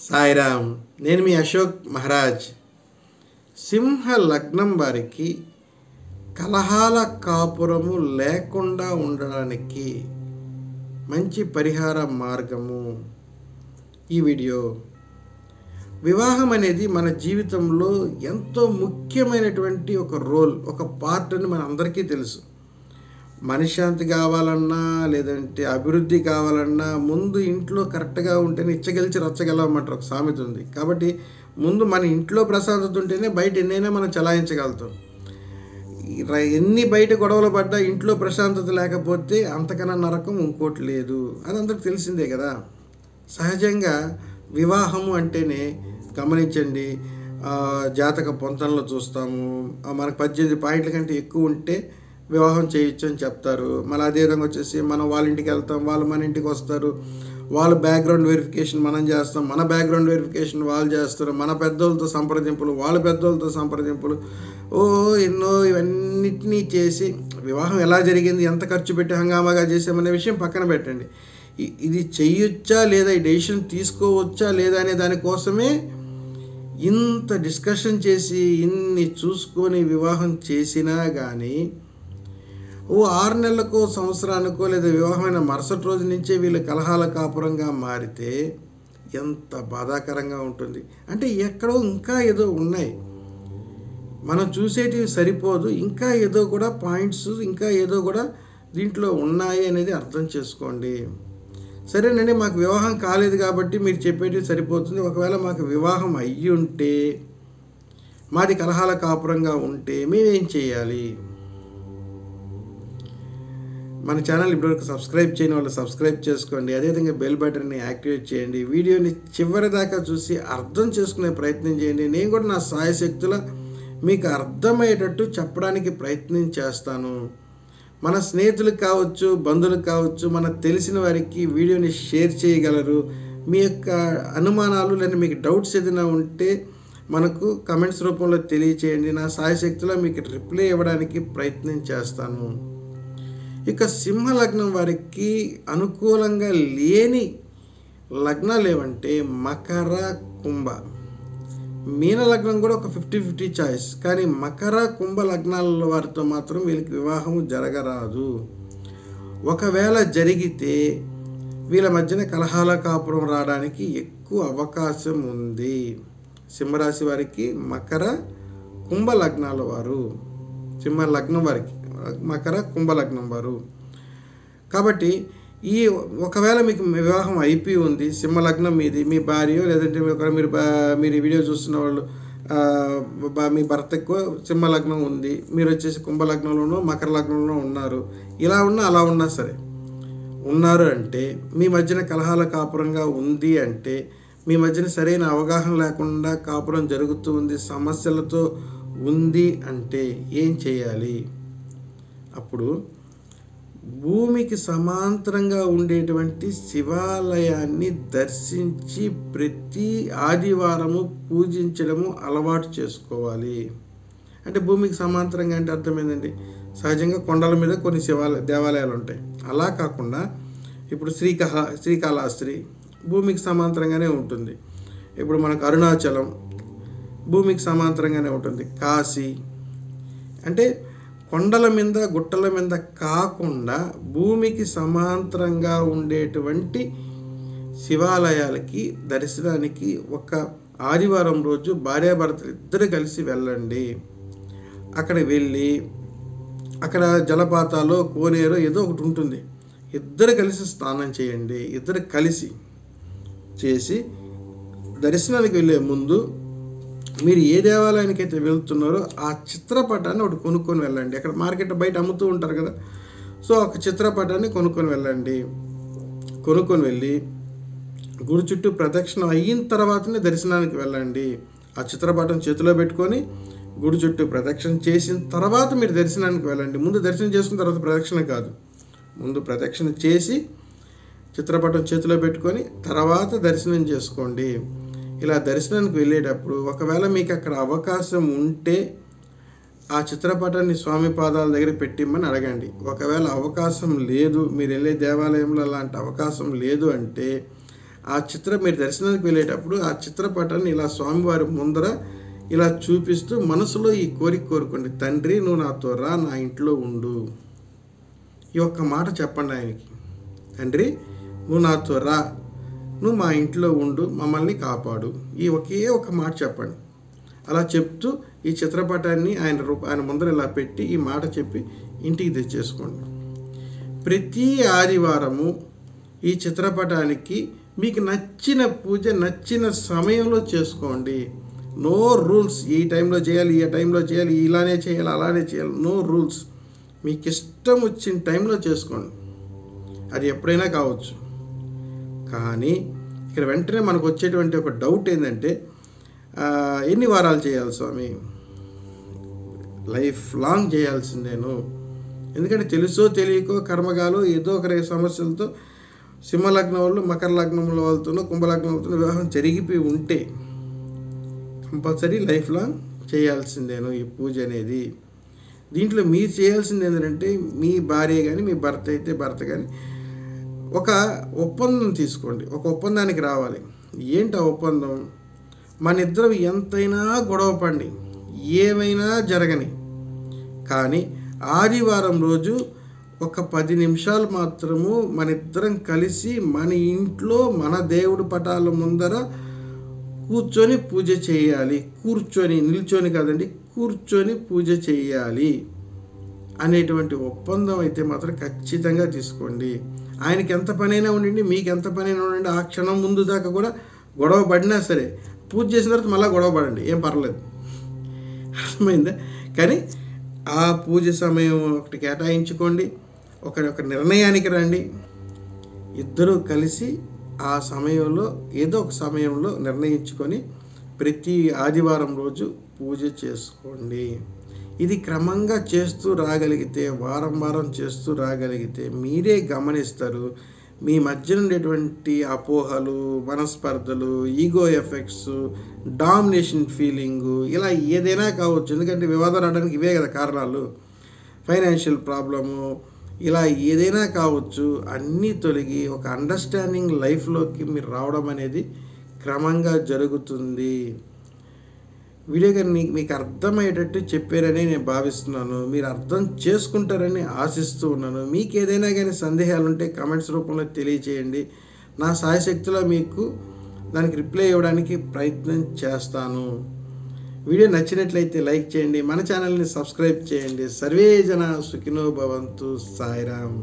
సాయిరామ్. నేను మీ అశోక్ మహారాజ్. సింహ లగ్నం వారికి కలహాల కాపురము లేకుండా ఉండడానికి మంచి పరిహార మార్గము ఈ వీడియో. వివాహం అనేది మన జీవితంలో ఎంతో ముఖ్యమైనటువంటి ఒక రోల్, ఒక పార్ట్ అని మన అందరికీ తెలుసు. మనశ్శాంతి కావాలన్నా, లేదంటే అభివృద్ధి కావాలన్నా ముందు ఇంట్లో కరెక్ట్గా ఉంటేనే ఇచ్చగలిచి రచ్చగలమంటారు, ఒక సామెత ఉంది. కాబట్టి ముందు మన ఇంట్లో ప్రశాంతత ఉంటేనే బయట ఎన్నైనా మనం చలాయించగలుగుతాం. ఎన్ని బయట గొడవలు పడ్డా ఇంట్లో ప్రశాంతత లేకపోతే అంతకన్నా నరకం ఇంకోటి లేదు. అది అందరికి తెలిసిందే కదా. సహజంగా వివాహము అంటేనే గమనించండి, జాతక పొంతనలో చూస్తాము, మనకు 18 పాయింట్ల కంటే ఎక్కువ ఉంటే వివాహం చేయొచ్చు అని చెప్తారు. మళ్ళీ అదేవిధంగా వచ్చేసి మనం వాళ్ళ ఇంటికి వెళ్తాం, వాళ్ళు మన ఇంటికి వస్తారు, వాళ్ళ బ్యాక్గ్రౌండ్ వెరిఫికేషన్ మనం చేస్తాం, మన బ్యాక్గ్రౌండ్ వెరిఫికేషన్ వాళ్ళు చేస్తారు, మన పెద్దోళ్ళతో సంప్రదింపులు, వాళ్ళ పెద్దోళ్ళతో సంప్రదింపులు, ఎన్నో ఇవన్నిటినీ చేసి వివాహం ఎలా జరిగింది, ఎంత ఖర్చు పెట్టి హంగామాగా చేసామనే విషయం పక్కన పెట్టండి. ఇది చెయ్యొచ్చా లేదా, ఈ డెసిషన్ తీసుకోవచ్చా లేదా అనే దానికోసమే ఇంత డిస్కషన్ చేసి ఇన్ని చూసుకొని వివాహం చేసినా కానీ 6 నెలలకో సంవత్సరానికో లేదా వివాహమైన మరుసటి రోజు నుంచే వీళ్ళు కలహాల కాపురంగా మారితే ఎంత బాధాకరంగా ఉంటుంది. అంటే ఎక్కడో ఇంకా ఏదో ఉన్నాయి, మనం చూసేటివి సరిపోదు, ఇంకా ఏదో కూడా పాయింట్స్, ఇంకా ఏదో కూడా దీంట్లో ఉన్నాయి అనేది అర్థం చేసుకోండి. సరేనండి, మాకు వివాహం కాలేదు కాబట్టి మీరు చెప్పేటివి సరిపోతుంది. ఒకవేళ మాకు వివాహం అయ్యి ఉంటే, మాది కలహాల కాపురంగా ఉంటే మేమేం చేయాలి? మన ఛానల్ ఇప్పటివరకు సబ్స్క్రైబ్ చేయని వాళ్ళు సబ్స్క్రైబ్ చేసుకోండి. అదేవిధంగా బెల్ బటన్ని యాక్టివేట్ చేయండి. వీడియోని చివరి దాకా చూసి అర్థం చేసుకునే ప్రయత్నం చేయండి. నేను కూడా నా సాయశక్తుల మీకు అర్థమయ్యేటట్టు చెప్పడానికి ప్రయత్నం చేస్తాను. మన స్నేహితులకు కావచ్చు, బంధువులకు కావచ్చు, మనకు తెలిసిన వారికి వీడియోని షేర్ చేయగలరు. మీ యొక్క అనుమానాలు లేదా మీకు డౌట్స్ ఏదైనా ఉంటే మనకు కమెంట్స్ రూపంలో తెలియచేయండి. నా సాయశక్తిలో మీకు రిప్లై ఇవ్వడానికి ప్రయత్నం చేస్తాను. ఇక సింహ లగ్నం వారికి అనుకూలంగా లేని లగ్నాలు ఏమంటే మకర, కుంభ. మీన లగ్నం కూడా ఒక 50-50 చాయిస్, కానీ మకర, కుంభ లగ్నాల వారితో మాత్రం వీళ్ళకి వివాహం జరగరాదు. ఒకవేళ జరిగితే వీళ్ళ మధ్యన కలహాల కాపురం రావడానికి ఎక్కువ అవకాశం ఉంది. సింహరాశి వారికి మకర, కుంభ లగ్నాల వారు, సింహ లగ్నం వారికి మకర, కుంభ లగ్నం వారు. కాబట్టి ఒకవేళ మీకు వివాహం అయిపోయి ఉంది, సింహ లగ్నం మీది, మీ భార్య లేదంటే మీరు వీడియో చూస్తున్న వాళ్ళు మీ భర్తకు సింహ లగ్నం ఉంది, మీరు వచ్చేసి కుంభ లగ్నంలోనూ మకర లగ్నంలో ఉన్నారు. ఇలా ఉన్నా అలా ఉన్నా సరే ఉన్నారు అంటే మీ మధ్యన కలహాల కాపురంగా ఉంది అంటే మీ మధ్యన సరైన అవగాహన లేకుండా కాపురం జరుగుతూ ఉంది, సమస్యలతో ఉంది అంటే ఏం చేయాలి? అప్పుడు భూమికి సమాంతరంగా ఉండేటువంటి శివాలయాన్ని దర్శించి ప్రతి ఆదివారము పూజించడము అలవాటు చేసుకోవాలి. అంటే భూమికి సమాంతరంగా అంటే అర్థమైందండి, సహజంగా కొండల మీద కొన్ని దేవాలయాలు ఉంటాయి. అలా కాకుండా ఇప్పుడు శ్రీకాళహస్తి భూమికి సమాంతరంగానే ఉంటుంది. ఇప్పుడు మనకు అరుణాచలం భూమికి సమాంతరంగానే ఉంటుంది. కాశీ అంటే కొండల మీద, గుట్టల మీద కాకుండా భూమికి సమాంతరంగా ఉండేటువంటి శివాలయాలకి దర్శనానికి ఒక ఆదివారం రోజు భార్యాభర్తలు ఇద్దరు కలిసి వెళ్ళండి. అక్కడ వెళ్ళి అక్కడ జలపాతాలు, కోనేరు ఏదో ఒకటి ఉంటుంది, ఇద్దరు కలిసి స్నానం చేయండి. ఇద్దరు కలిసి చేసి దర్శనానికి వెళ్ళే ముందు మీరు ఏ దేవాలయానికి అయితే వెళ్తున్నారో ఆ చిత్రపటాన్ని ఒకటి కొనుక్కొని వెళ్ళండి. అక్కడ మార్కెట్ బయట అమ్ముతూ ఉంటారు కదా, సో ఒక చిత్రపటాన్ని కొనుక్కొని వెళ్ళండి. కొనుక్కొని వెళ్ళి గుడి చుట్టూ ప్రదక్షిణ అయిన తర్వాతనే దర్శనానికి వెళ్ళండి. ఆ చిత్రపటం చేతిలో పెట్టుకొని గుడి చుట్టూ ప్రదక్షిణ చేసిన తర్వాత మీరు దర్శనానికి వెళ్ళండి. ముందు దర్శనం చేసుకున్న తర్వాత ప్రదక్షిణ కాదు, ముందు ప్రదక్షిణ చేసి చిత్రపటం చేతిలో పెట్టుకొని తర్వాత దర్శనం చేసుకోండి. ఇలా దర్శనానికి వెళ్ళేటప్పుడు ఒకవేళ మీకు అక్కడ అవకాశం ఉంటే ఆ చిత్రపటాన్ని స్వామి పాదాల దగ్గర పెట్టిమ్మని అడగండి. ఒకవేళ అవకాశం లేదు, మీరు వెళ్ళే దేవాలయంలో అలాంటి అవకాశం లేదు అంటే మీరు దర్శనానికి వెళ్ళేటప్పుడు ఆ చిత్రపటాన్ని ఇలా స్వామివారి ముందర ఇలా చూపిస్తూ మనసులో ఈ కోరిక కోరుకోండి. తండ్రి, నువ్వు నాతో రా, నా ఇంట్లో ఉండు. ఈ ఒక్క మాట చెప్పండి ఆయనకి. తండ్రి, నువ్వు నాతో రా, నువ్వు మా ఇంట్లో ఉండు, మమ్మల్ని కాపాడు. ఈ ఒకే ఒక మాట చెప్పండి. అలా చెప్తూ ఈ చిత్రపటాన్ని ఆయన ముందర ఇలా పెట్టి ఈ మాట చెప్పి ఇంటికి తెచ్చేసుకోండి. ప్రతి ఆదివారము ఈ చిత్రపటానికి మీకు నచ్చిన పూజ నచ్చిన సమయంలో చేసుకోండి. నో రూల్స్, ఈ టైంలో చేయాలి, ఈ టైంలో చేయాలి, ఇలానే చేయాలి, అలానే చేయాలి, నో రూల్స్. మీకు ఇష్టం వచ్చిన టైంలో చేసుకోండి. అది ఎప్పుడైనా కావచ్చు. కానీ ఇక్కడ వెంటనే మనకు వచ్చేటువంటి ఒక డౌట్ ఏంటంటే, ఎన్ని వారాలు చేయాలి స్వామి? Life long చేయాల్సిందేను. ఎందుకంటే తెలుసో తెలియకో కర్మగాలు ఏదో ఒక సమస్యలతో సింహలగ్నం వాళ్ళు మకర లగ్నంలో వాళ్ళతోనో కుంభలగ్నం వాళ్ళతో వివాహం జరిగిపోయి ఉంటే కంపల్సరీ లైఫ్ లాంగ్ చేయాల్సిందేను ఈ పూజ అనేది. దీంట్లో మీరు చేయాల్సింది ఏంటంటే, మీ భార్య కానీ మీ భర్త అయితే భర్త కానీ ఒక ఒప్పందం తీసుకోండి. ఒక ఒప్పందానికి రావాలి. ఏంటి ఆ ఒప్పందం? మన ఇద్దరం ఎంతైనా గొడవ పడి ఏమైనా జరగని, కానీ ఆదివారం రోజు ఒక 10 నిమిషాలు మాత్రము మన ఇద్దరం కలిసి మన ఇంట్లో మన దేవుడి పటాల ముందర కూర్చొని పూజ చేయాలి. నిల్చొని కాదండి, కూర్చొని పూజ చేయాలి అనేటువంటి ఒప్పందం అయితే మాత్రం ఖచ్చితంగా తీసుకోండి. ఆయనకి ఎంత పనైనా ఉండండి, మీకు ఎంత పనైనా ఉండండి, ఆ క్షణం ముందు దాకా కూడా గొడవ పడినా సరే పూజ చేసిన తర్వాత మళ్ళీ గొడవ పడండి, ఏం పర్లేదు. అర్థమైందా? కానీ ఆ పూజ సమయం ఒకటి కేటాయించుకోండి. ఒక నిర్ణయానికి రండి. ఇద్దరూ కలిసి ఆ సమయంలో ఏదో ఒక సమయంలో నిర్ణయించుకొని ప్రతి ఆదివారం రోజు పూజ చేసుకోండి. ఇది క్రమంగా చేస్తూ రాగలిగితే, వారం చేస్తూ రాగలిగితే మీరే గమనిస్తారు మీ మధ్య ఉండేటువంటి అపోహలు, మనస్పర్ధలు, ఈగో ఎఫెక్ట్స్, డామినేషన్ ఫీలింగు, ఇలా ఏదైనా కావచ్చు. ఎందుకంటే వివాదాలు రావడానికి ఇవే కదా కారణాలు. ఫైనాన్షియల్ ప్రాబ్లము, ఇలా ఏదైనా కావచ్చు. అన్నీ తొలగి ఒక అండర్స్టాండింగ్ లైఫ్లోకి మీరు రావడం అనేది క్రమంగా జరుగుతుంది. వీడియో కానీ మీకు అర్థమయ్యేటట్టు చెప్పారని నేను భావిస్తున్నాను. మీరు అర్థం చేసుకుంటారని ఆశిస్తూ ఉన్నాను. మీకు ఏదైనా కానీ సందేహాలు ఉంటే కామెంట్స్ రూపంలో తెలియచేయండి. నా సాయశక్తిలో మీకు దానికి రిప్లై ఇవ్వడానికి ప్రయత్నం చేస్తాను. వీడియో నచ్చినట్లయితే లైక్ చేయండి, మన ఛానల్ని సబ్స్క్రైబ్ చేయండి. సర్వే జన సుఖినో భవంతు. సాయిరామ్.